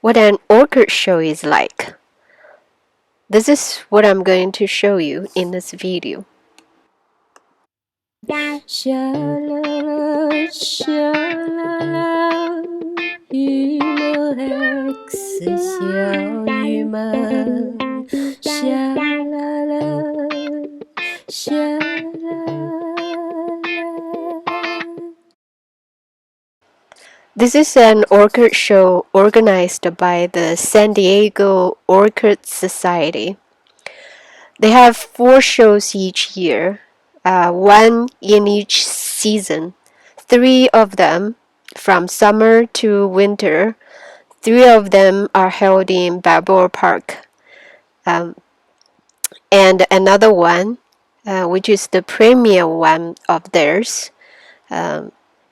what an orchid show is like. This is what I'm going to show you in this video. 沙啦啦，沙啦啦，雨梦 X 小雨梦，沙啦啦，沙啦啦。This is an orchid show organized by the San Diego Orchid Society. They have 4 shows each year, one in each season. 3 of them from summer to winter. 3 of them are held in Balboa Park. And another one, which is the premier one of theirs,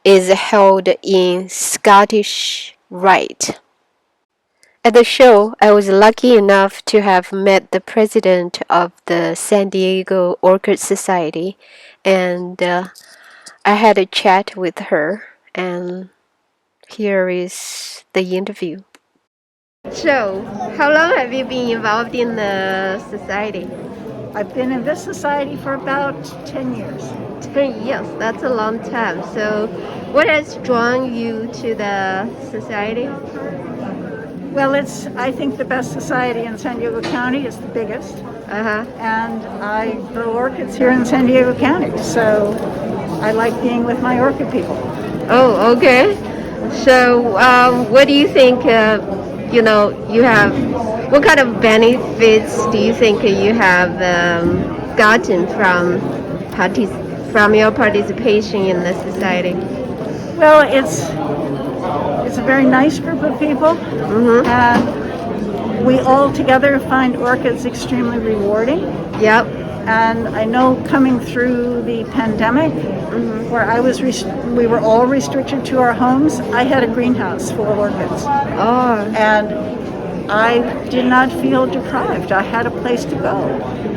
is held in Scottish Rite. At the show, I was lucky enough to have met the president of the San Diego Orchid Society, and I had a chat with her, and here is the interview. So, how long have you been involved in the society? I've been in this society for about 10 years. 10 years, that's a long time. So, what has drawn you to the society? Well, it's, I think, the best society in San Diego County. It's the biggest. And I grow orchids here in San Diego County. So I like being with my orchid people. Oh, okay. So, what do you think, you have, what kind of benefits do you think you have gotten from your participation in the society? Well, it's a very nice group of people. And we all together find orchids extremely rewarding. Yep. And I know coming through the pandemic, where we were all restricted to our homes, I had a greenhouse full of orchids. Oh. And I did not feel deprived. I had a place to go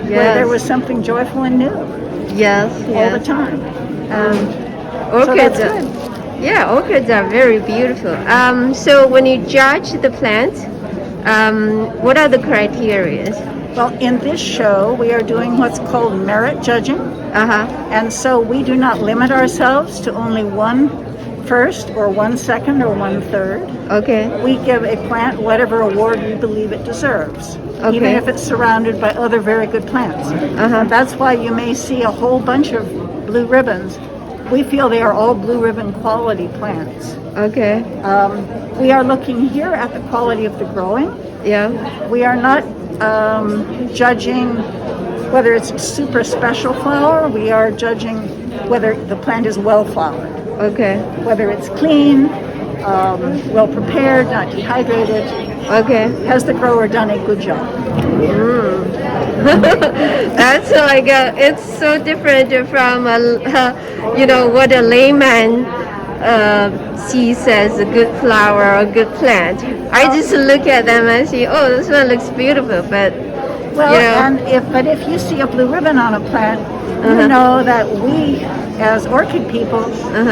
where there was something joyful and new. Yes. All the time. Orchids. So that's good. Yeah, orchids are very beautiful. So when you judge the plant, what are the criteria? Well, in this show, we are doing what's called merit judging. And so we do not limit ourselves to only one first or one second or one third. Okay. We give a plant whatever award we believe it deserves, even if it's surrounded by other very good plants. And that's why you may see a whole bunch of blue ribbons. We feel they are all blue ribbon quality plants. Okay. We are looking here at the quality of the growing. Yeah. We are not judging whether it's a super special flower. We are judging whether the plant is well flowered. Okay. Whether it's clean, well prepared, not dehydrated. Okay. Has the grower done a good job? That's like it's so different from what a layman sees as a good flower or a good plant. I just look at them and see, oh, this one looks beautiful, but but if you see a blue ribbon on a plant, you know that we, as orchid people,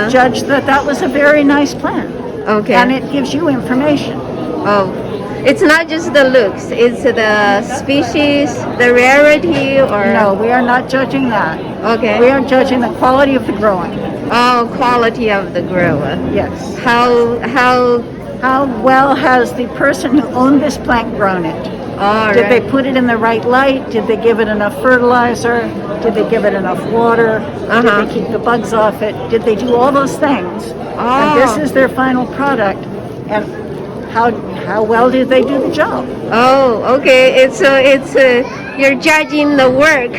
judge that was a very nice plant. Okay. And it gives you information. Oh. It's not just the looks, it's the species, the rarity, or... No, we are not judging that. Okay. We are judging the quality of the growing. Oh, quality of the grower. Yes. How well has the person who owned this plant grown it? Did they put it in the right light? Did they give it enough fertilizer? Did they give it enough water? Did they keep the bugs off it? Did they do all those things? And this is their final product. And how well did they do the job? Oh, okay. It's you're judging the work.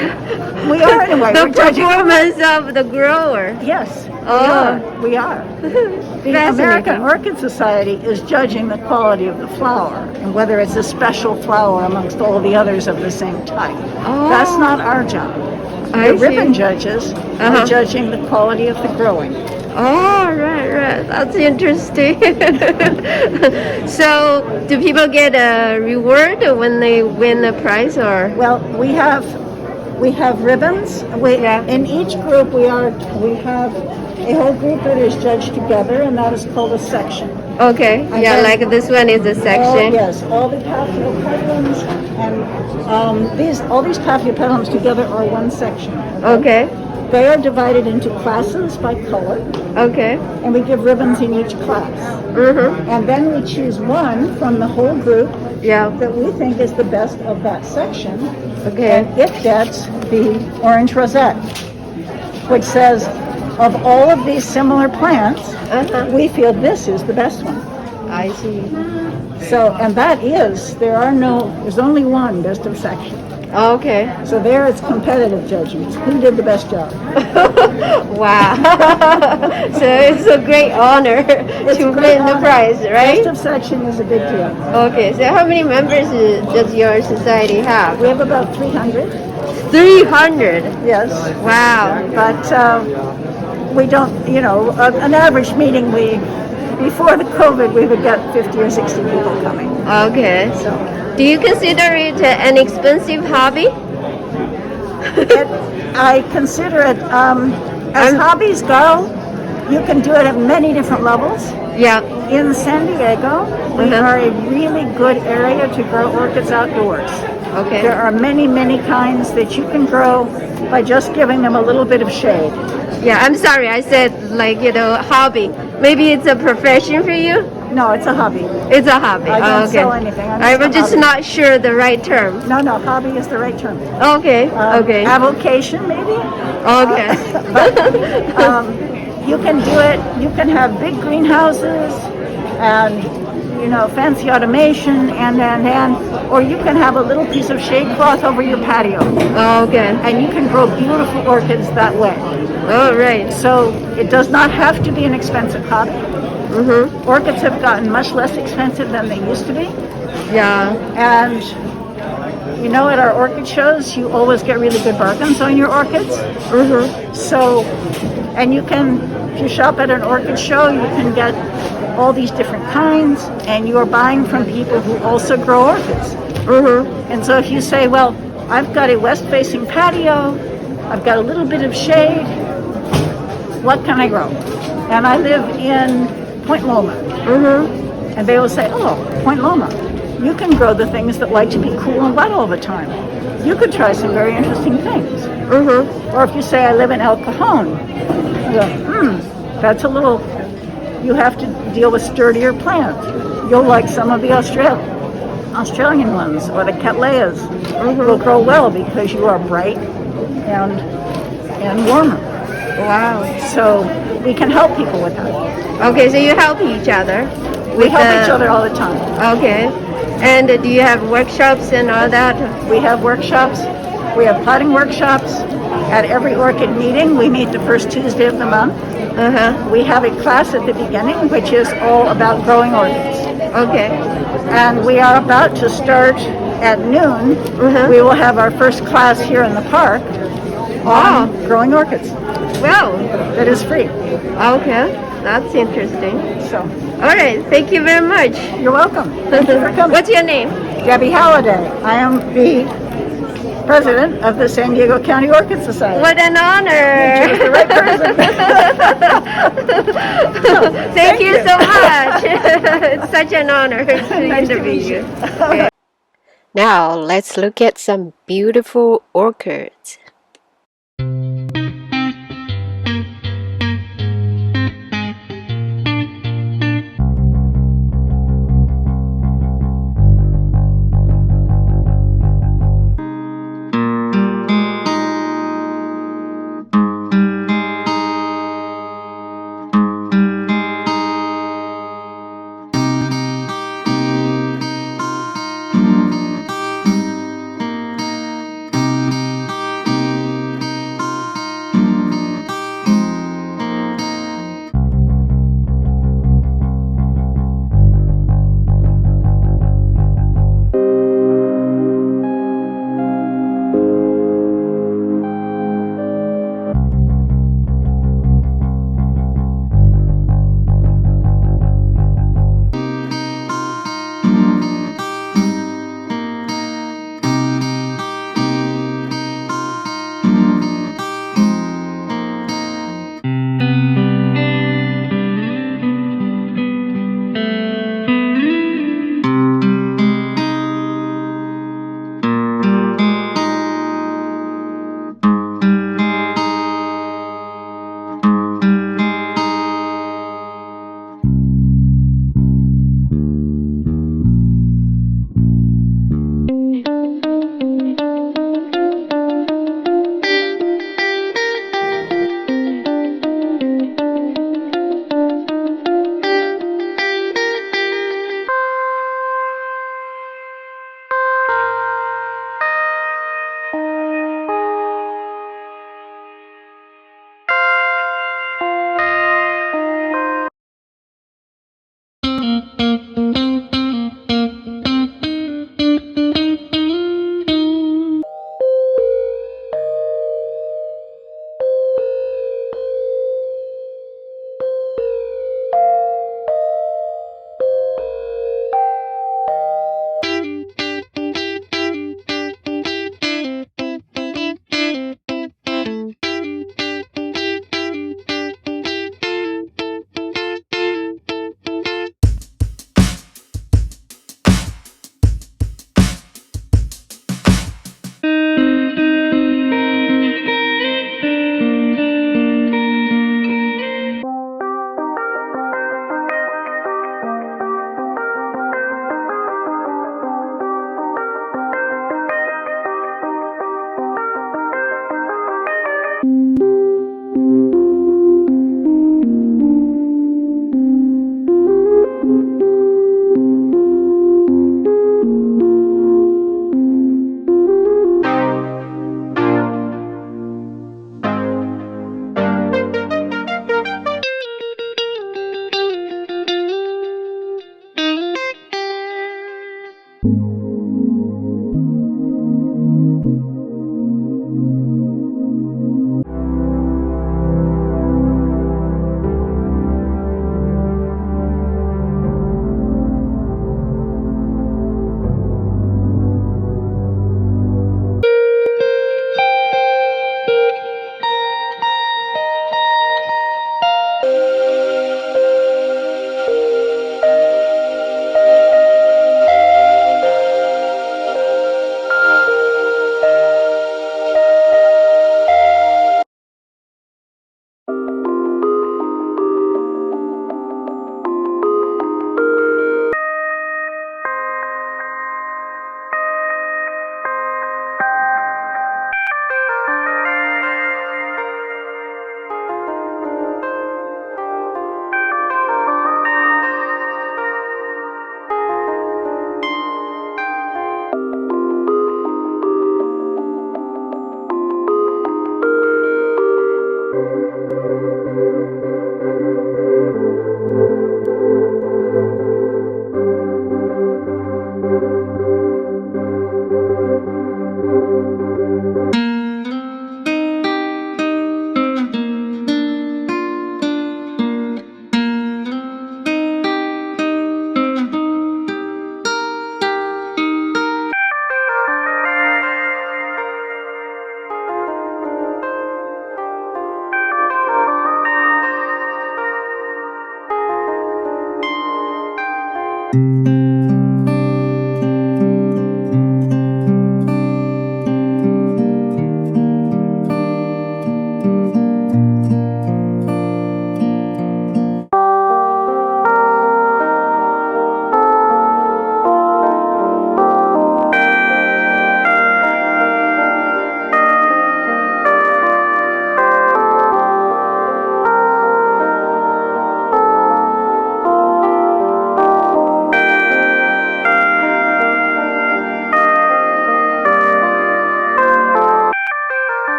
We are anyway. The performance of the grower. Yes. Oh. We are. The American Orchid Society is judging the quality of the flower and whether it's a special flower amongst all the others of the same type. Oh. That's not our job. The ribbon judges are judging the quality of the growing. Oh, right. That's interesting. So, do people get a reward when they win a prize, or? Well, we have ribbons. In each group we have a whole group that is judged together, and that is called a section. Okay. And Yeah, then like this one is a all, section. yes, all the patio pedlums and all these patio pedlums together are one section. Okay. They are divided into classes by color, Okay. and we give ribbons in each class. Mm-hmm. And then we choose one from the whole group Yeah. that we think is the best of that section, Okay. and it gets the orange rosette, which says, of all of these similar plants, Uh-huh. we feel this is the best one. I see. So, and there's only one best of section. Okay. So there it's competitive judgments. Who did the best job? Wow. So it's a great honor to win the prize, right? Best of section is a big deal. Okay, so how many members does your society have? We have about 300. 300. Yes. Wow. But we don't, an average meeting, before the COVID, we would get 50 or 60 people coming. Okay. So Do you consider it an expensive hobby? I consider it, as hobbies go, you can do it at many different levels. Yeah. In San Diego, we are a really good area to grow orchids outdoors. Okay. There are many, many kinds that you can grow by just giving them a little bit of shade. Yeah, I'm sorry, I said hobby. Maybe it's a profession for you? No, it's a hobby. It's a hobby. I don't Okay. sell anything. I was just not sure the right term. No, hobby is the right term. Okay. Okay. Avocation, maybe? Okay. You can do it. You can have big greenhouses and, fancy automation or you can have a little piece of shade cloth over your patio. Okay. And you can grow beautiful orchids that way. All right. So it does not have to be an expensive hobby. Mm-hmm. Orchids have gotten much less expensive than they used to be. Yeah. And, at our orchid shows, you always get really good bargains on your orchids. Mm-hmm. So, and if you shop at an orchid show, you can get all these different kinds, and you are buying from people who also grow orchids. Mm-hmm. And so if you say, well, I've got a west-facing patio, I've got a little bit of shade, what can I grow? And I live in Point Loma. Mm-hmm. And they will say, oh, Point Loma, you can grow the things that like to be cool and wet all the time. You could try some very interesting things. Mm-hmm. Or if you say, I live in El Cajon, that's you have to deal with sturdier plants. You'll like some of the Australian ones, or the Cattleyas will grow well because you are bright and warmer. Wow. So we can help people with that. Okay, so you help each other. We help each other all the time. Okay. And do you have workshops and all that? We have workshops. We have potting workshops. At every orchid meeting, we meet the first Tuesday of the month. Uh-huh. We have a class at the beginning, which is all about growing orchids. Okay. And we are about to start at noon. We will have our first class here in the park on growing orchids. Well, That is free. okay. That's interesting. So, All right. Thank you very much. you're welcome. Thank you for coming. What's your name? Debbie Halliday. I am the president of the San Diego County Orchid Society. What an honor. Choose the right person. Thank you so much. It's such an honor to Nice to interview meet you. you. Okay. Now let's look at some beautiful orchids.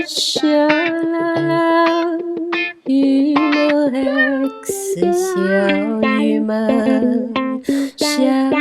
小啦啦，羽毛 X 小羽毛，小